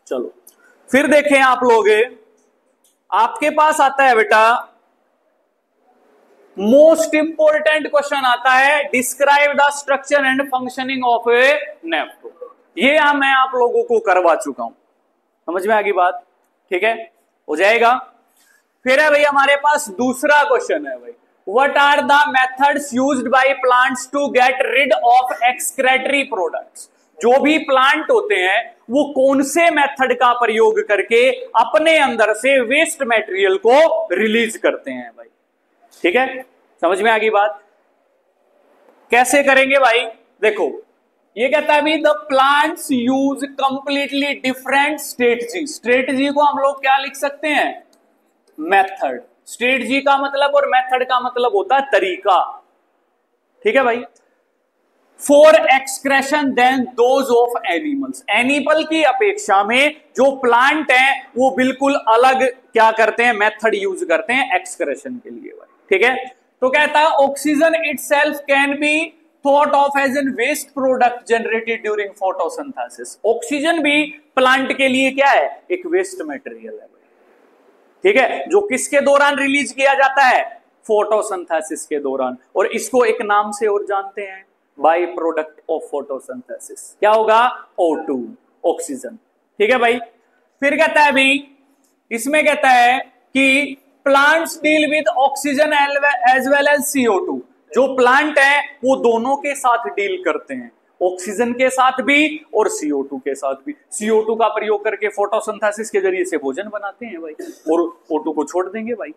चलो फिर देखें आप लोग, आपके पास आता है बेटा मोस्ट इंपोर्टेंट क्वेश्चन आता है, describe the structure and functioning of a nephron. ये मैं आप लोगों को करवा चुका हूं, समझ में आ गई बात? ठीक है, हो जाएगा। फिर है भाई हमारे पास दूसरा क्वेश्चन है भाई, what are the methods used by plants to get rid of excretory products. जो भी प्लांट होते हैं वो कौन से मेथड का प्रयोग करके अपने अंदर से वेस्ट मटेरियल को रिलीज करते हैं भाई। ठीक है, समझ में आ गई बात? कैसे करेंगे भाई? देखो ये कहता है the plants use completely different strategy. Strategy को हम लोग क्या लिख सकते हैं? मेथड। स्ट्रेटजी का मतलब और मेथड का मतलब होता है तरीका। ठीक है भाई। For excretion then those of animals. Animal की अपेक्षा में जो प्लांट है वो बिल्कुल अलग क्या करते हैं? मेथड यूज करते हैं एक्सक्रेशन के लिए भाई। ठीक है, तो कहता है oxygen itself can be thought of as an waste product generated during photosynthesis. Oxygen भी प्लांट के लिए क्या है? एक वेस्ट मटेरियल है भाई। ठीक है, जो किसके दौरान रिलीज किया जाता है? फोटोसिंथेसिस के दौरान। और इसको एक नाम से और जानते हैं, बाई प्रोडक्ट ऑफ फोटोसिंथेसिस। क्या होगा? O2, oxygen. ठीक है भाई। फिर कहता है भाई, इसमें कहता है कि plants deal with oxygen as well as CO2। जो प्लांट है वो दोनों के साथ डील करते हैं, ऑक्सीजन के साथ भी और CO2 के साथ भी। CO2 का प्रयोग करके फोटोसिंथेसिस के जरिए से भोजन बनाते हैं भाई, और O2 को छोड़ देंगे भाई।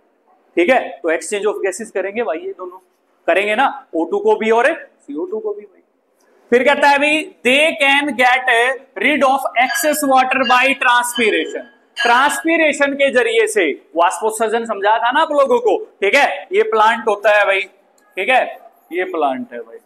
ठीक है, तो एक्सचेंज ऑफ गैसेस करेंगे भाई, ये दोनों करेंगे ना, O2 को भी और CO2 को भी भाई। फिर कहता है भाई they can get rid of excess water by transpiration. Transpiration के जरिए से, वाष्पोत्सर्जन समझा था ना आप लोगों को। ठीक है, ये प्लांट होता है भाई। ठीक है, ये प्लांट है भाई।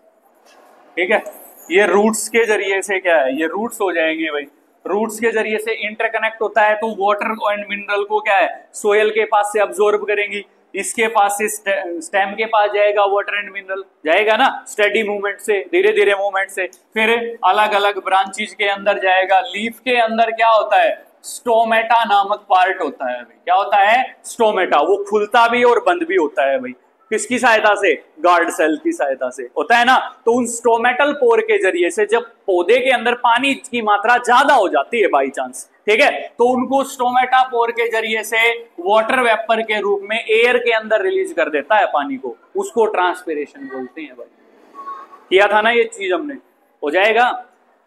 ठीक है, ये रूट्स के जरिए से क्या है? ये रूट्स हो जाएंगे भाई। रूट्स के जरिए से इंटरकनेक्ट होता है, तो वाटर एंड मिनरल को क्या है? सोयल के पास से अब्सॉर्ब करेंगी, इसके पास से स्टेम के पास जाएगा, वाटर एंड मिनरल जाएगा ना, स्टेडी मूवमेंट से, धीरे धीरे मूवमेंट से। फिर अलग अलग ब्रांचेज के अंदर जाएगा। लीफ के अंदर क्या होता है? स्टोमेटा नामक पार्ट होता है भाई। क्या होता है? स्टोमेटा। वो खुलता भी और बंद भी होता है भाई। किसकी सहायता से? गार्ड सेल की सहायता से होता है ना। तो उन स्टोमेटल पोर के जरिए से जब पौधे के अंदर पानी की मात्रा ज्यादा हो जाती है बाई चांस, ठीक है, तो उनको स्टोमेटा पोर के जरिए से वाटर वेपर के रूप में एयर के अंदर रिलीज कर देता है पानी को। उसको ट्रांसपिरेशन बोलते हैं भाई। किया था ना ये चीज हमने, हो जाएगा।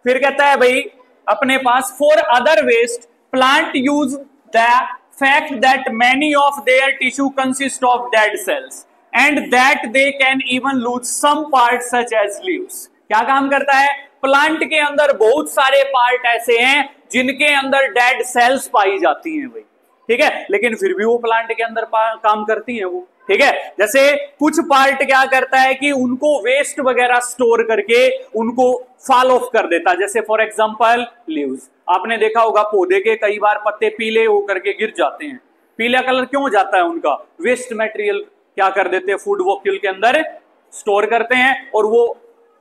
फिर कहता है भाई अपने पास for other waste plant use the fact that many of their tissue consist of dead cells and that they can even lose some part such as leaves. क्या काम करता है? प्लांट के अंदर बहुत सारे पार्ट ऐसे हैं जिनके अंदर डेड सेल्स पाई जाती हैं भाई। ठीक है, लेकिन फिर भी वो प्लांट के अंदर काम करती हैं वो। ठीक है, जैसे कुछ पार्ट क्या करता है कि उनको वेस्ट वगैरह स्टोर करके उनको फॉल ऑफ कर देता है। जैसे फॉर एग्जांपल लीव्स, आपने देखा होगा पौधे के कई बार पत्ते पीले होकर के गिर जाते हैं। पीला कलर क्यों हो जाता है उनका? वेस्ट मटेरियल क्या कर देते हैं? फूड वॉक्यूल के अंदर स्टोर करते हैं और वो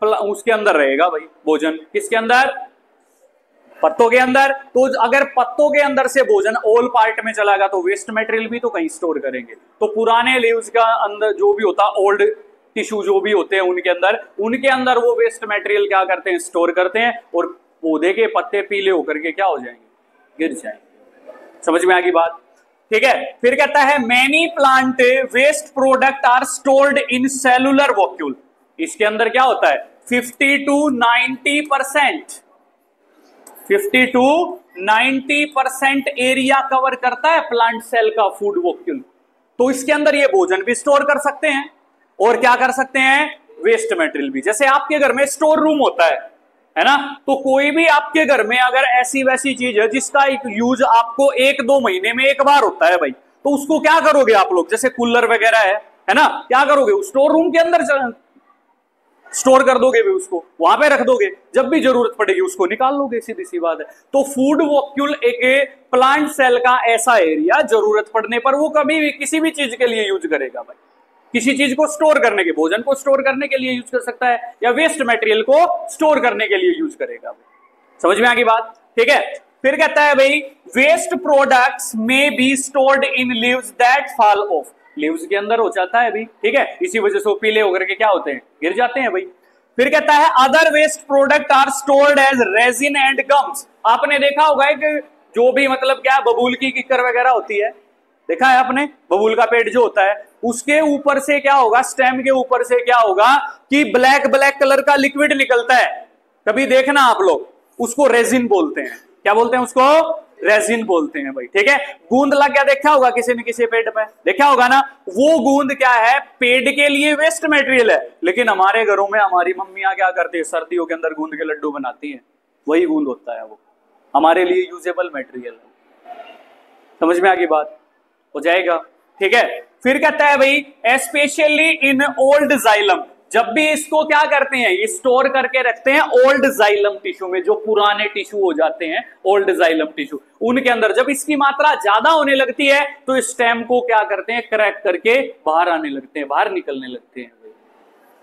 उसके अंदर रहेगा भाई भोजन। किसके अंदर? पत्तों के अंदर। तो अगर पत्तों के अंदर से भोजन ऑल पार्ट में चला गया तो वेस्ट मटेरियल भी तो कहीं स्टोर करेंगे। तो पुराने लीव्स का अंदर जो भी होता, ओल्ड टिश्यू जो भी होते हैं उनके अंदर वो वेस्ट मटेरियल क्या करते हैं? स्टोर करते हैं, और पौधे के पत्ते पीले होकर के क्या हो जाएंगे? गिर जाएंगे। समझ में आ गई बात? ठीक है, फिर कहता है many plant waste product are stored in cellular vacuole. इसके अंदर क्या होता है? 50 to 90%, 50 to 90% एरिया कवर करता है प्लांट सेल का फूड वॉक्यूल। तो इसके अंदर ये भोजन भी स्टोर कर सकते हैं और क्या कर सकते हैं? वेस्ट मटेरियल भी। जैसे आपके घर में स्टोर रूम होता है ना, तो कोई भी आपके घर में अगर ऐसी वैसी चीज है जिसका एक यूज आपको 1-2 महीने में एक बार होता है भाई, तो उसको क्या करोगे आप लोग? जैसे कूलर वगैरह है ना, क्या करोगे? स्टोर रूम के अंदर स्टोर कर दोगे भी, उसको वहां पे रख दोगे, जब भी जरूरत पड़ेगी उसको निकाल लोगे, सीधी सी बात है। तो फूड वॉक्यूल एक प्लांट सेल का ऐसा एरिया, जरूरत पड़ने पर वो कभी भी किसी भी चीज के लिए यूज करेगा भाई। किसी चीज को स्टोर करने के, भोजन को स्टोर करने के लिए यूज कर सकता है, या वेस्ट मटेरियल को स्टोर करने के लिए यूज करेगा भाई। समझ में आ गई बात? ठीक है, फिर कहता है भाई वेस्ट प्रोडक्ट्स में be stored in leaves that fall of, leaves के अंदर हो जाता है भाई, ठीक है, इसी वजह से वो पीले होकर के क्या होते हैं, गिर जाते हैं भाई। फिर कहता है other waste product are stored as resin and gums, आपने देखा होगा कि जो भी मतलब क्या बबूल की किकर वगैरह होती है, देखा है आपने, बबूल का पेड़ जो होता है उसके ऊपर से क्या होगा, स्टेम के ऊपर से क्या होगा कि ब्लैक ब्लैक कलर का लिक्विड निकलता है, कभी देखना आप लोग, उसको रेजिन बोलते हैं, क्या बोलते हैं उसको, रेजिन बोलते हैं भाई, ठीक है। गूंद लग गया, देखा होगा किसी ने किसी पेड़ पे, देखा होगा ना, वो गूंद क्या है, पेड़ के लिए वेस्ट मटेरियल है, लेकिन हमारे घरों में हमारी मम्मियां क्या करती है, सर्दियों के अंदर गूंद के लड्डू बनाती हैं, वही गूंद होता है, वो हमारे लिए यूजेबल मटेरियल है। समझ में आ गई बात, हो जाएगा, ठीक है। फिर कहता है भाई स्पेशली इन ओल्ड जाइलम, जब भी इसको क्या करते हैं, ये स्टोर करके रखते हैं ओल्ड जाइलम टिश्यू में, जो पुराने टिश्यू हो जाते हैं ओल्ड जाइलम टिश्यू, उनके अंदर जब इसकी मात्रा ज्यादा होने लगती है तो इस स्टेम को क्या करते हैं, क्रैक करके बाहर आने लगते हैं, बाहर निकलने लगते हैं।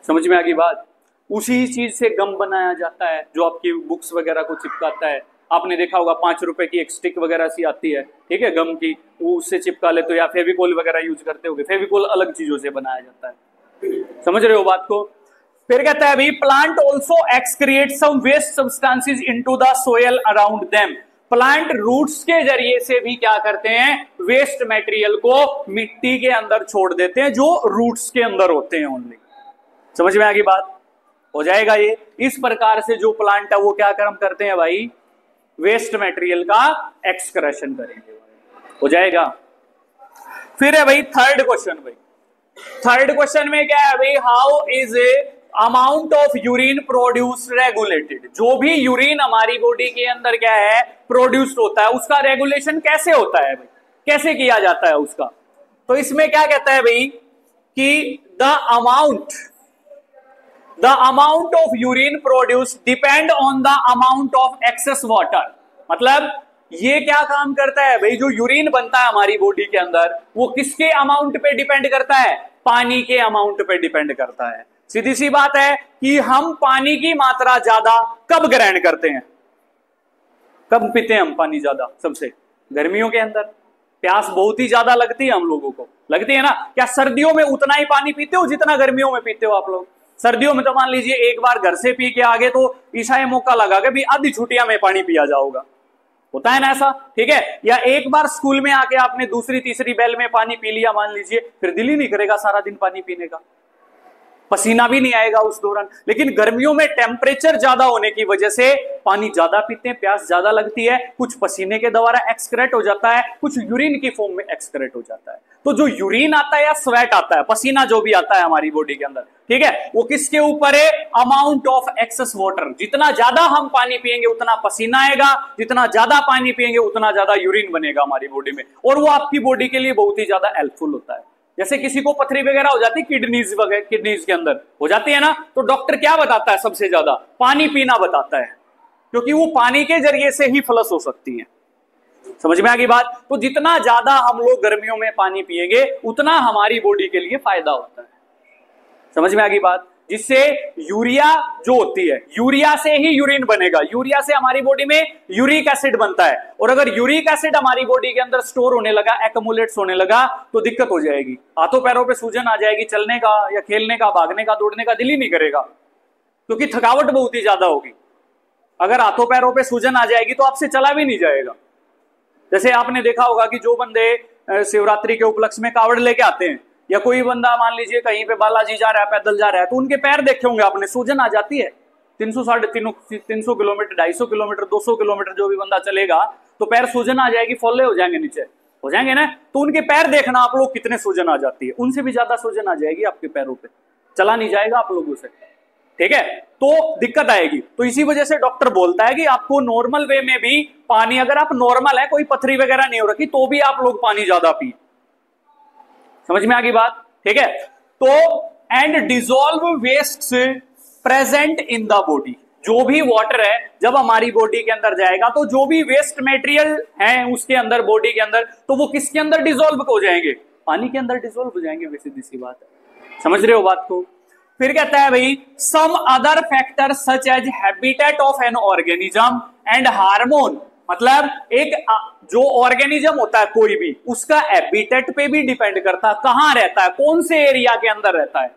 समझ में आ गई बात। उसी चीज से गम बनाया जाता है जो आपकी बुक्स वगैरह को चिपकाता है, आपने देखा होगा 5 रुपए की एक स्टिक वगैरह सी आती है, ठीक है, गम की, वो उससे चिपका ले, तो या फेविकोल वगैरह यूज करते होगे, फेविकोल अलग चीजों से बनाया जाता है, समझ रहे हो बात को। फिर कहता है भाई plant also excrete some waste substances into the soil around them, plant roots के जरिए से भी क्या करते हैं, वेस्ट मटेरियल को मिट्टी के अंदर छोड़ देते हैं, जो रूट्स के अंदर होते हैं ओनली। समझ में आ गई बात, हो जाएगा ये। इस प्रकार से जो प्लांट है वो क्या काम करते हैं भाई, वेस्ट मटेरियल का एक्सक्रेशन करेंगे, हो जाएगा। फिर है भाई थर्ड क्वेश्चन, भाई थर्ड क्वेश्चन में क्या है भाई, how is a amount of urine produce regulated, जो भी यूरिन हमारी बॉडी के अंदर क्या है प्रोड्यूस्ड होता है उसका रेगुलेशन कैसे होता है भाई, कैसे किया जाता है उसका। तो इसमें क्या कहता है भाई कि the amount of urine produce depend on the amount of excess water, मतलब ये क्या काम करता है भाई, जो यूरिन बनता है हमारी बॉडी के अंदर वो किसके अमाउंट पे डिपेंड करता है, पानी के अमाउंट पे डिपेंड करता है। सीधी सी बात है कि हम पानी की मात्रा ज्यादा कब ग्रहण करते हैं, कब पीते हैं हम पानी ज्यादा, सबसे गर्मियों के अंदर, प्यास बहुत ही ज्यादा लगती है हम लोगों को, लगती है ना। क्या सर्दियों में उतना ही पानी पीते हो जितना गर्मियों में पीते हो आप लोग? सर्दियों में तो मान लीजिए एक बार घर से पी के आगे तो ईसा मौका लगा कि भी आधी छुट्टियां में पानी पिया जाओगा, होता है ना ऐसा, ठीक है। या एक बार स्कूल में आके आपने दूसरी तीसरी बेल में पानी पी लिया मान लीजिए, फिर दिल ही नहीं करेगा सारा दिन पानी पीने का, पसीना भी नहीं आएगा उस दौरान। लेकिन गर्मियों में टेम्परेचर ज्यादा होने की वजह से पानी ज्यादा पीते हैं, प्यास ज्यादा लगती है, कुछ पसीने के द्वारा एक्सक्रेट हो जाता है, कुछ यूरिन की फॉर्म में एक्सक्रेट हो जाता है। तो जो यूरिन आता है या स्वेट आता है, पसीना जो भी आता है हमारी बॉडी के अंदर, ठीक है, वो किसके ऊपर है, अमाउंट ऑफ एक्सेस वाटर, जितना ज्यादा हम पानी पिएंगे उतना पसीना आएगा, जितना ज्यादा पानी पिएंगे उतना ज्यादा यूरिन बनेगा हमारी बॉडी में, और वो आपकी बॉडी के लिए बहुत ही ज्यादा हेल्पफुल होता है। जैसे किसी को पथरी वगैरह हो जाती है किडनीज वगैरह, किडनीज के अंदर हो जाती है ना, तो डॉक्टर क्या बताता है, सबसे ज्यादा पानी पीना बताता है, क्योंकि वो पानी के जरिए से ही फ्लश हो सकती है। समझ में आ गई बात। तो जितना ज्यादा हम लोग गर्मियों में पानी पिएंगे उतना हमारी बॉडी के लिए फायदा होता है। समझ में आ गई बात। जिससे यूरिया जो होती है, यूरिया से ही यूरिन बनेगा, यूरिया से हमारी बॉडी में यूरिक एसिड बनता है, और अगर यूरिक एसिड हमारी बॉडी के अंदर स्टोर होने लगा, एक्यूमुलेट्स होने लगा, तो दिक्कत हो जाएगी, हाथों पैरों पे सूजन आ जाएगी, चलने का या खेलने का, भागने का, दौड़ने का दिल ही नहीं करेगा, क्योंकि थकावट बहुत ही ज्यादा होगी। अगर हाथों पैरों पे सूजन आ जाएगी तो आपसे चला भी नहीं जाएगा। जैसे आपने देखा होगा कि जो बंदे शिवरात्रि के उपलक्ष्य में कावड़ लेके आते हैं, या कोई बंदा मान लीजिए कहीं पे बालाजी जा रहा है, पैदल जा रहा है, तो उनके पैर देखे होंगे आपने, सूजन आ जाती है। 300 साढ़े 300 किलोमीटर, 250 किलोमीटर, 200 किलोमीटर जो भी बंदा चलेगा तो पैर सूजन आ जाएगी, फोल्ले हो जाएंगे, नीचे हो जाएंगे ना। तो उनके पैर देखना आप लोग कितने सूजन आ जाती है, उनसे भी ज्यादा सूजन आ जाएगी आपके पैरों पे, चला नहीं जाएगा आप लोगों से, ठीक है, तो दिक्कत आएगी। तो इसी वजह से डॉक्टर बोलता है कि आपको नॉर्मल वे में भी पानी, अगर आप नॉर्मल है, कोई पथरी वगैरह नहीं हो रखी, तो भी आप लोग पानी ज्यादा पी। समझ में आ गई बात, ठीक है। तो and dissolve waste present in the body, जो भी वाटर है जब हमारी बॉडी के अंदर जाएगा तो जो भी वेस्ट मटेरियल है उसके अंदर, बॉडी के अंदर, तो वो किसके अंदर डिसॉल्व हो जाएंगे, पानी के अंदर डिसॉल्व हो जाएंगे। वैसे सीधी बात है, समझ रहे हो बात को। फिर कहता है भाई some other factor such as habitat of an organism and hormone मतलब एक जो ऑर्गेनिज्म होता है कोई भी, उसका हैबिटेट पे भी डिपेंड करता है, कहां रहता है, कौन से एरिया के अंदर रहता है।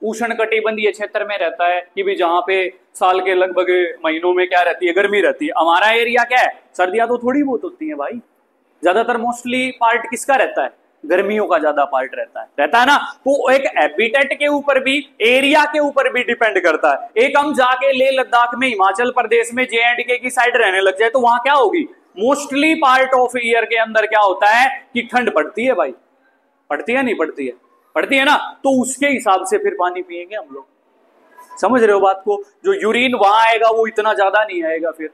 उष्णकटिबंधीय क्षेत्र में रहता है कि भी जहां पे साल के लगभग महीनों में क्या रहती है, गर्मी रहती है। हमारा एरिया क्या है, सर्दियां तो थोड़ी बहुत होती है भाई, ज्यादातर मोस्टली पार्ट किसका रहता है, गर्मियों का ज्यादा पार्ट रहता है ना। तो एक हैबिटेट के ऊपर भी, एरिया के ऊपर भी डिपेंड करता है। एक हम जाके लेह लद्दाख में, हिमाचल प्रदेश में J&K की साइड रहने लग जाए तो वहां क्या होगी, मोस्टली पार्ट ऑफ ईयर के अंदर क्या होता है कि ठंड पड़ती है भाई, पड़ती है नहीं पड़ती है, पड़ती है ना। तो उसके हिसाब से फिर पानी पिएंगे हम लोग, समझ रहे हो बात को। जो यूरिन वहां आएगा वो इतना ज्यादा नहीं आएगा फिर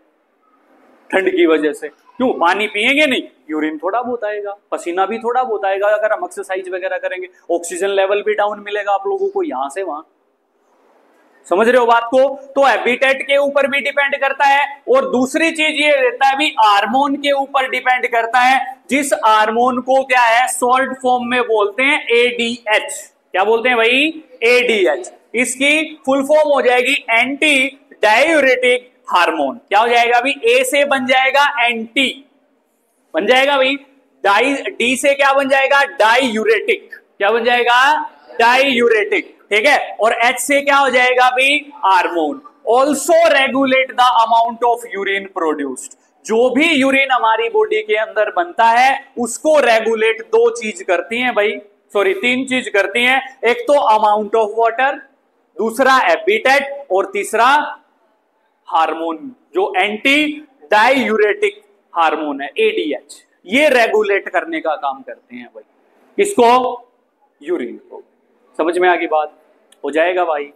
ठंड की वजह से, क्यों, पानी पिएंगे नहीं, यूरिन थोड़ा बहुत आएगा, पसीना भी थोड़ा बहुत आएगा अगर हम एक्सरसाइज वगैरह करेंगे, ऑक्सीजन लेवल भी डाउन मिलेगा आप लोगों को यहां से वहां, समझ रहे हो बात को। तो हैबिटेट के ऊपर भी डिपेंड करता है, और दूसरी चीज ये रहता है भी हार्मोन के ऊपर डिपेंड करता है, जिस हार्मोन को क्या है सॉल्ट फॉर्म में बोलते हैं ADH। क्या बोलते हैं भाई, ADH। इसकी फुल फॉर्म हो जाएगी एंटी डायूरेटिक हार्मोन। क्या हो जाएगा अभी, ए से बन जाएगा एंटी, बन जाएगा भाई, डी से क्या बन जाएगा, डाईयूरेटिक। क्या बन जाएगा, डाईयूरेटिक, ठीक है। और एच से क्या हो जाएगा भाई, hormone. Also regulate the amount of urine produced. जो भी यूरिन हमारी बॉडी के अंदर बनता है उसको रेगुलेट दो चीज करती हैं भाई, सॉरी तीन चीज करती हैं। एक तो अमाउंट ऑफ वाटर, दूसरा हैबिटेट, और तीसरा हार्मोन जो एंटी डाईयूरेटिक हार्मोन है ADH। ये रेगुलेट करने का काम करते हैं भाई, किसको, यूरिन को। समझ में आ गई बात, हो जाएगा भाई।